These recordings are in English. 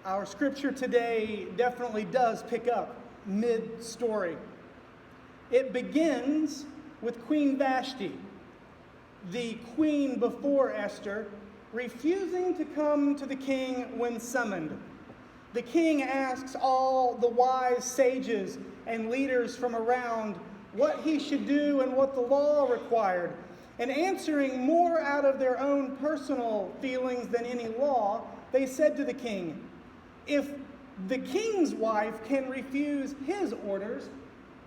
Our scripture today definitely does pick up mid-story. It begins with Queen Vashti, the queen before Esther, refusing to come to the king when summoned. The king asks all the wise sages and leaders from around what he should do and what the law required. And answering more out of their own personal feelings than any law, they said to the king, "If the king's wife can refuse his orders,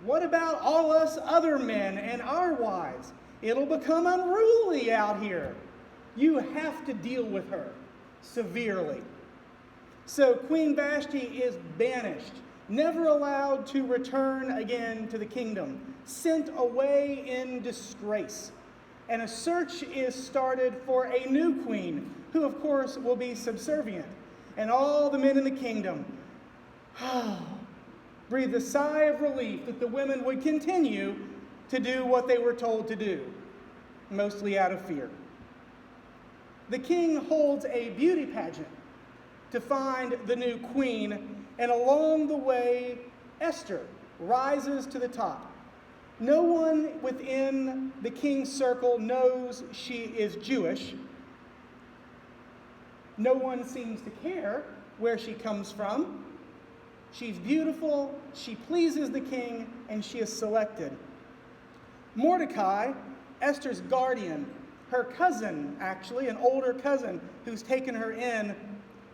what about all us other men and our wives? It'll become unruly out here. You have to deal with her severely." So Queen Vashti is banished, never allowed to return again to the kingdom, sent away in disgrace. And a search is started for a new queen, who of course will be subservient. And all the men in the kingdom breathed a sigh of relief that the women would continue to do what they were told to do, mostly out of fear. The king holds a beauty pageant to find the new queen, and along the way, Esther rises to the top. No one within the king's circle knows she is Jewish. No one seems to care where she comes from. She's beautiful, she pleases the king, and she is selected. Mordecai, Esther's guardian, her cousin actually, an older cousin who's taken her in,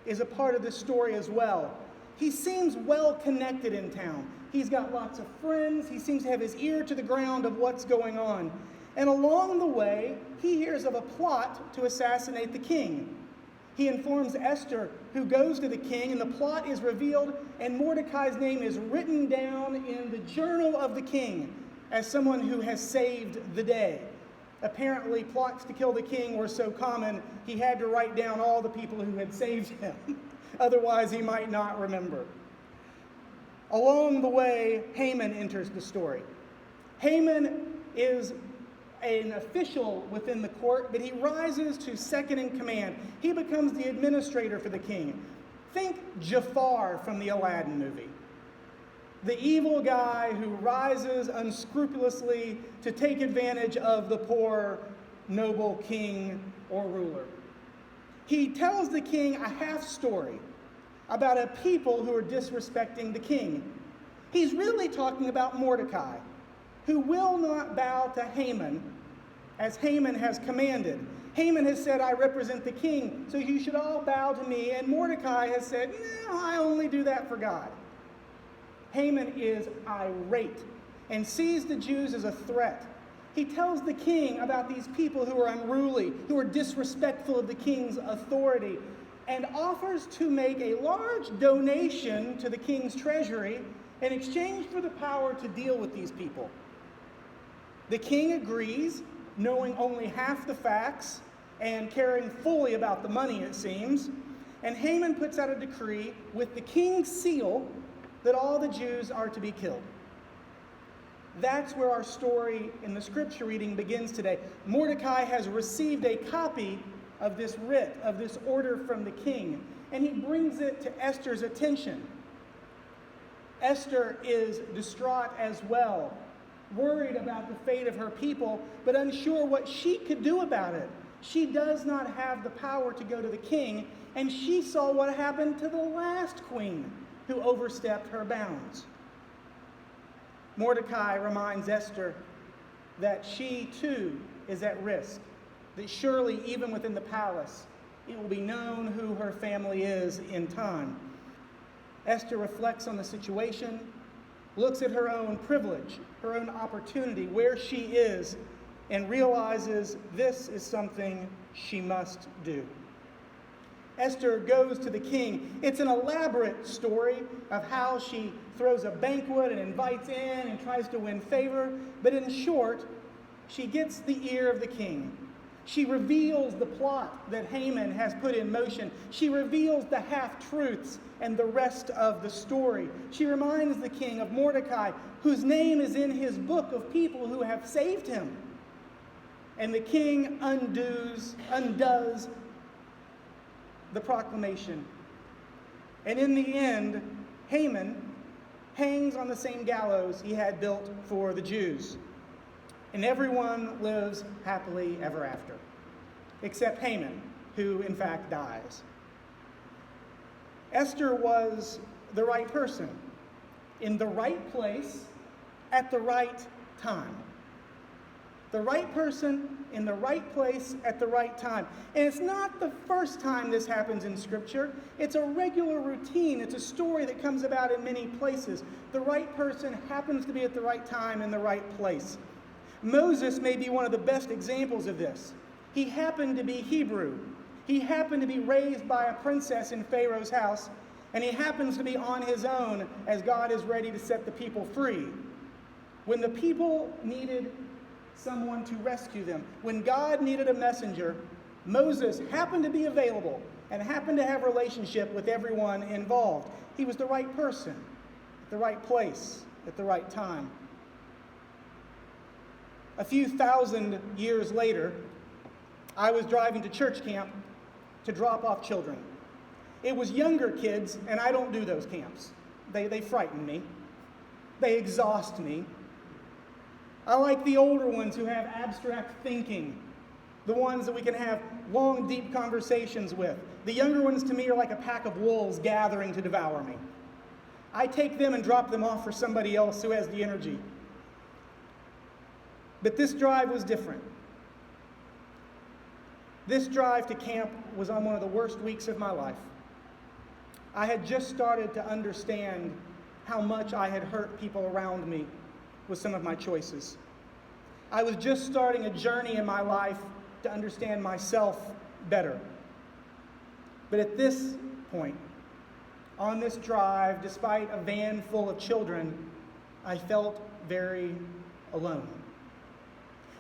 is a part of this story as well. He seems well connected in town. He's got lots of friends. He seems to have his ear to the ground of what's going on. And along the way, he hears of a plot to assassinate the king. He informs Esther, who goes to the king, and the plot is revealed, and Mordecai's name is written down in the journal of the king as someone who has saved the day. Apparently, plots to kill the king were so common, he had to write down all the people who had saved him. Otherwise, he might not remember. Along the way, Haman enters the story. Haman is an official within the court, but he rises to second in command. He becomes the administrator for the king. Think Jafar from the Aladdin movie. The evil guy who rises unscrupulously to take advantage of the poor, noble king or ruler. He tells the king a half story about a people who are disrespecting the king. He's really talking about Mordecai, who will not bow to Haman as Haman has commanded. Haman has said, "I represent the king, so you should all bow to me." And Mordecai has said, "No, I only do that for God." Haman is irate and sees the Jews as a threat. He tells the king about these people who are unruly, who are disrespectful of the king's authority, and offers to make a large donation to the king's treasury in exchange for the power to deal with these people. The king agrees, knowing only half the facts and caring fully about the money, it seems, and Haman puts out a decree with the king's seal that all the Jews are to be killed. That's where our story in the scripture reading begins today. Mordecai has received a copy of this writ, of this order from the king, and he brings it to Esther's attention. Esther is distraught as well, worried about the fate of her people, but unsure what she could do about it. She does not have the power to go to the king, and she saw what happened to the last queen who overstepped her bounds. Mordecai reminds Esther that she too is at risk, that surely even within the palace, it will be known who her family is in time. Esther reflects on the situation, looks at her own privilege, her own opportunity, where she is, and realizes this is something she must do. Esther goes to the king. It's an elaborate story of how she throws a banquet and invites in and tries to win favor. But in short, she gets the ear of the king. She reveals the plot that Haman has put in motion. She reveals the half-truths and the rest of the story. She reminds the king of Mordecai, whose name is in his book of people who have saved him. And the king undoes the proclamation And in the end, Haman hangs on the same gallows he had built for the Jews. And everyone lives happily ever after, except Haman, who in fact dies. Esther was the right person, in the right place, at the right time. The right person, in the right place, at the right time. And it's not the first time this happens in Scripture. It's a regular routine. It's a story that comes about in many places. The right person happens to be at the right time in the right place. Moses may be one of the best examples of this. He happened to be Hebrew. He happened to be raised by a princess in Pharaoh's house, and he happens to be on his own as God is ready to set the people free. When the people needed someone to rescue them, when God needed a messenger, Moses happened to be available and happened to have a relationship with everyone involved. He was the right person, at the right place, at the right time. A few thousand years later, I was driving to church camp to drop off children. It was younger kids, and I don't do those camps. They frighten me. They exhaust me. I like the older ones who have abstract thinking, the ones that we can have long, deep conversations with. The younger ones to me are like a pack of wolves gathering to devour me. I take them and drop them off for somebody else who has the energy. But this drive was different. This drive to camp was on one of the worst weeks of my life. I had just started to understand how much I had hurt people around me with some of my choices. I was just starting a journey in my life to understand myself better. But at this point, on this drive, despite a van full of children, I felt very alone.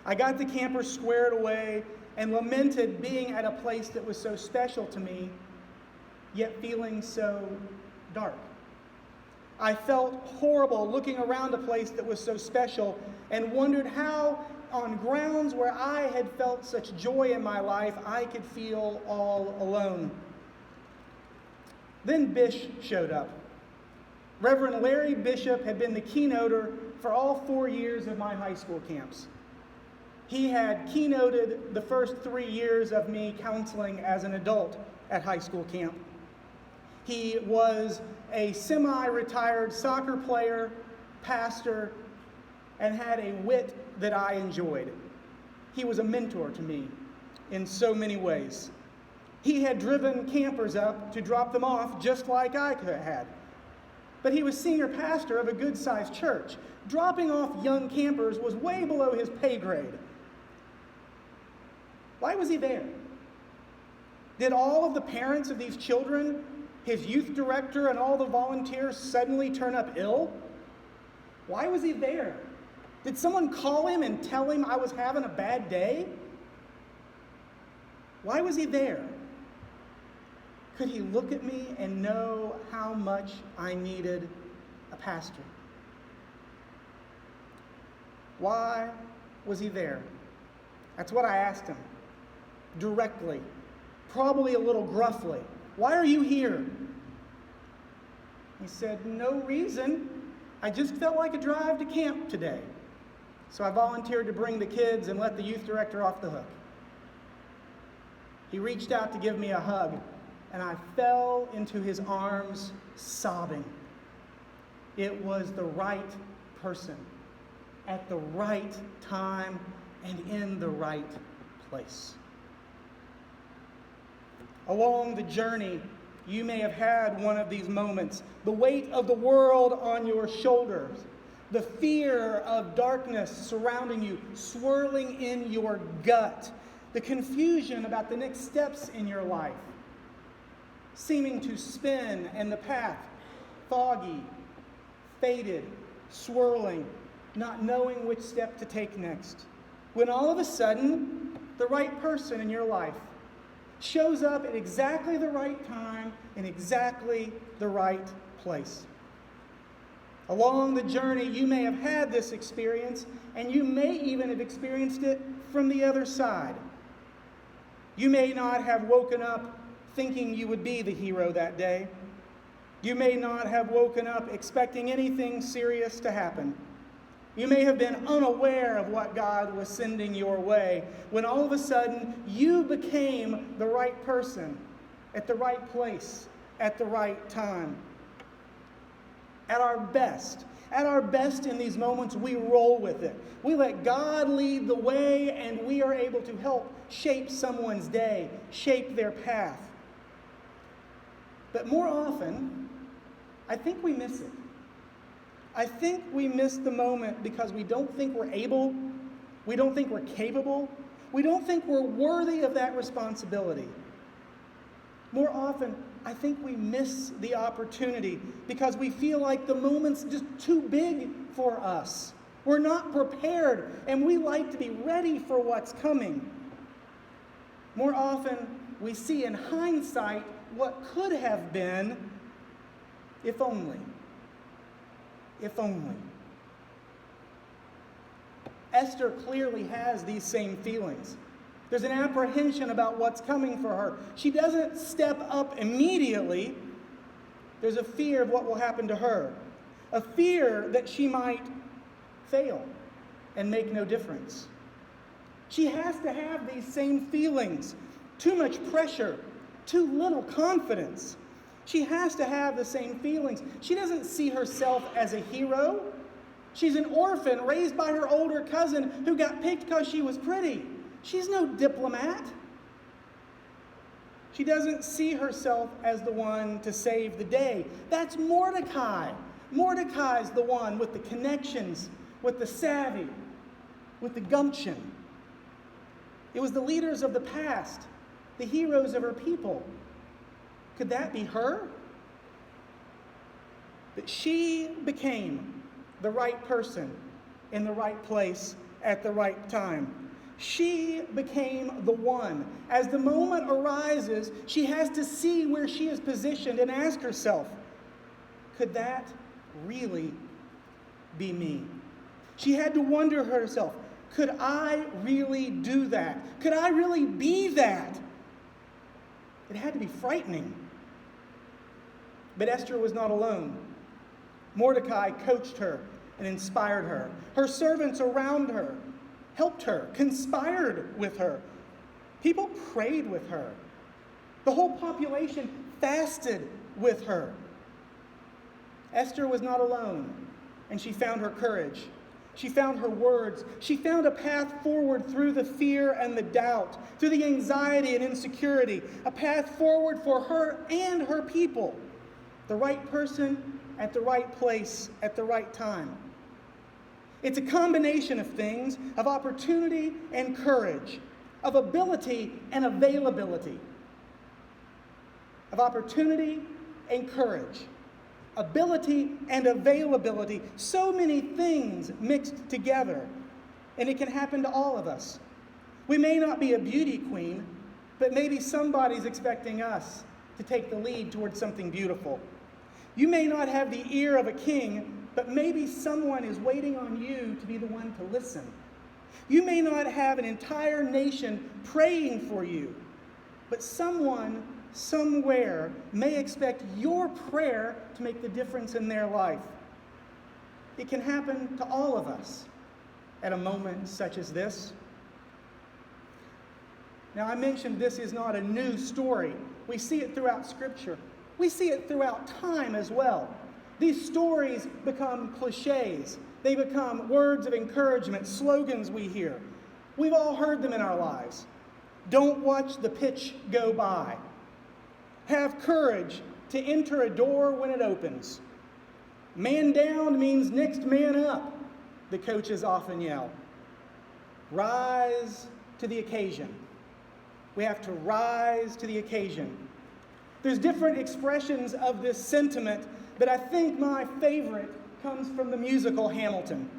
I got the campers squared away and lamented being at a place that was so special to me, yet feeling so dark. I felt horrible looking around a place that was so special and wondered how, on grounds where I had felt such joy in my life, I could feel all alone. Then Bish showed up. Reverend Larry Bishop had been the keynoter for all 4 years of my high school camps. He had keynoted the first 3 years of me counseling as an adult at high school camp. He was a semi-retired soccer player, pastor, and had a wit that I enjoyed. He was a mentor to me in so many ways. He had driven campers up to drop them off just like I had. But he was senior pastor of a good-sized church. Dropping off young campers was way below his pay grade. Why was he there? Did all of the parents of these children, his youth director, and all the volunteers suddenly turn up ill? Why was he there? Did someone call him and tell him I was having a bad day? Why was he there? Could he look at me and know how much I needed a pastor? Why was he there? That's what I asked him. Directly, probably a little gruffly. Why are you here? He said, no reason. I just felt like a drive to camp today. So I volunteered to bring the kids and let the youth director off the hook. He reached out to give me a hug, and I fell into his arms sobbing. It was the right person at the right time and in the right place. Along the journey, you may have had one of these moments. The weight of the world on your shoulders. The fear of darkness surrounding you, swirling in your gut. The confusion about the next steps in your life. Seeming to spin and the path foggy, faded, swirling, not knowing which step to take next. When all of a sudden, the right person in your life shows up at exactly the right time in exactly the right place. Along the journey, you may have had this experience, and you may even have experienced it from the other side. You may not have woken up thinking you would be the hero that day. You may not have woken up expecting anything serious to happen. You may have been unaware of what God was sending your way when all of a sudden you became the right person at the right place at the right time. At our best in these moments, we roll with it. We let God lead the way, and we are able to help shape someone's day, shape their path. But more often, I think we miss it. I think we miss the moment because we don't think we're able, we don't think we're capable, we don't think we're worthy of that responsibility. More often, I think we miss the opportunity because we feel like the moment's just too big for us. We're not prepared, and we like to be ready for what's coming. More often, we see in hindsight what could have been, if only. If only. Esther clearly has these same feelings. There's an apprehension about what's coming for her. She doesn't step up immediately. There's a fear of what will happen to her. A fear that she might fail and make no difference. She has to have these same feelings. Too much pressure, too little confidence. She has to have the same feelings. She doesn't see herself as a hero. She's an orphan raised by her older cousin who got picked because she was pretty. She's no diplomat. She doesn't see herself as the one to save the day. That's Mordecai. Mordecai's the one with the connections, with the savvy, with the gumption. It was the leaders of the past, the heroes of her people. Could that be her? But she became the right person in the right place at the right time. She became the one. As the moment arises, she has to see where she is positioned and ask herself, could that really be me? She had to wonder herself, could I really do that? Could I really be that? It had to be frightening. But Esther was not alone. Mordecai coached her and inspired her. Her servants around her helped her, conspired with her. People prayed with her. The whole population fasted with her. Esther was not alone, and she found her courage. She found her words. She found a path forward through the fear and the doubt, through the anxiety and insecurity, a path forward for her and her people. The right person at the right place at the right time. It's a combination of things, of opportunity and courage, of ability and availability. Of opportunity and courage, ability and availability. So many things mixed together, and it can happen to all of us. We may not be a beauty queen, but maybe somebody's expecting us to take the lead towards something beautiful. You may not have the ear of a king, but maybe someone is waiting on you to be the one to listen. You may not have an entire nation praying for you, but someone, somewhere, may expect your prayer to make the difference in their life. It can happen to all of us at a moment such as this. Now, I mentioned this is not a new story. We see it throughout Scripture. We see it throughout time as well. These stories become cliches. They become words of encouragement, slogans we hear. We've all heard them in our lives. Don't watch the pitch go by. Have courage to enter a door when it opens. Man down means next man up, the coaches often yell. Rise to the occasion. We have to rise to the occasion. There's different expressions of this sentiment, but I think my favorite comes from the musical Hamilton.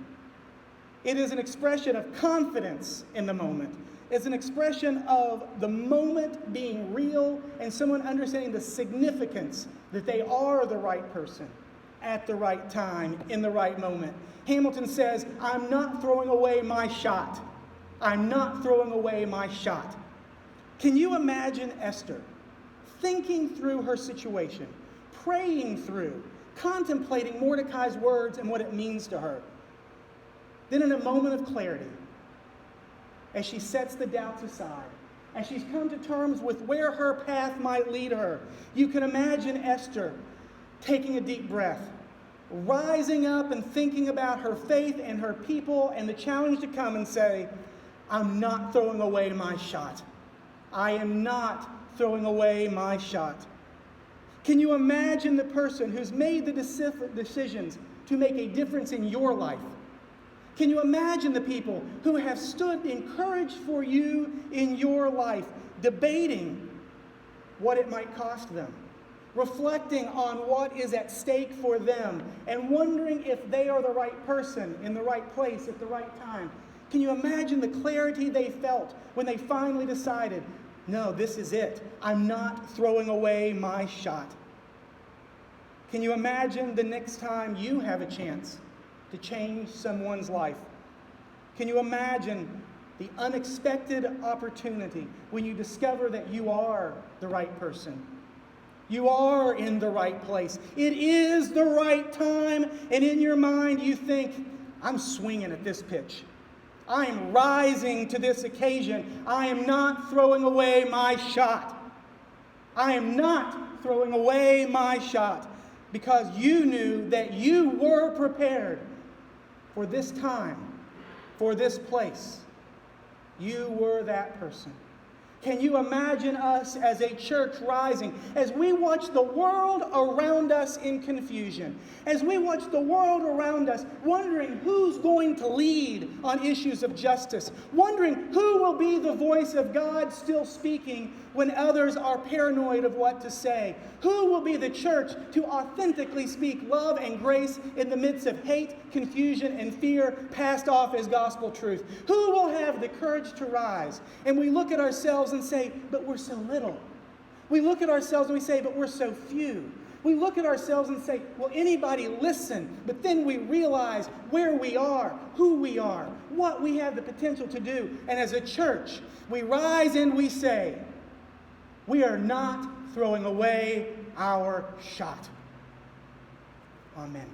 It is an expression of confidence in the moment. It's an expression of the moment being real and someone understanding the significance that they are the right person at the right time in the right moment. Hamilton says, I'm not throwing away my shot. I'm not throwing away my shot. Can you imagine Esther thinking through her situation, praying through, contemplating Mordecai's words and what it means to her. Then in a moment of clarity, as she sets the doubts aside, as she's come to terms with where her path might lead her, you can imagine Esther taking a deep breath, rising up and thinking about her faith and her people and the challenge to come and say, I'm not throwing away my shot. I am not throwing away my shot. Can you imagine the person who's made the decisions to make a difference in your life? Can you imagine the people who have stood encouraged for you in your life, debating what it might cost them, reflecting on what is at stake for them, and wondering if they are the right person in the right place at the right time? Can you imagine the clarity they felt when they finally decided, no, this is it. I'm not throwing away my shot. Can you imagine the next time you have a chance to change someone's life? Can you imagine the unexpected opportunity when you discover that you are the right person? You are in the right place. It is the right time, and in your mind you think, I'm swinging at this pitch. I am rising to this occasion. I am not throwing away my shot. I am not throwing away my shot, because you knew that you were prepared for this time, for this place. You were that person. Can you imagine us as a church rising, as we watch the world around us in confusion, as we watch the world around us wondering who's going to lead on issues of justice, wondering who will be the voice of God still speaking when others are paranoid of what to say, who will be the church to authentically speak love and grace in the midst of hate, confusion, and fear passed off as gospel truth, who will have the courage to rise? And we look at ourselves and say, but we're so little. We look at ourselves and we say, but we're so few. We look at ourselves and say, will anybody listen? But then we realize where we are, who we are, what we have the potential to do. And as a church, we rise and we say, we are not throwing away our shot. Amen.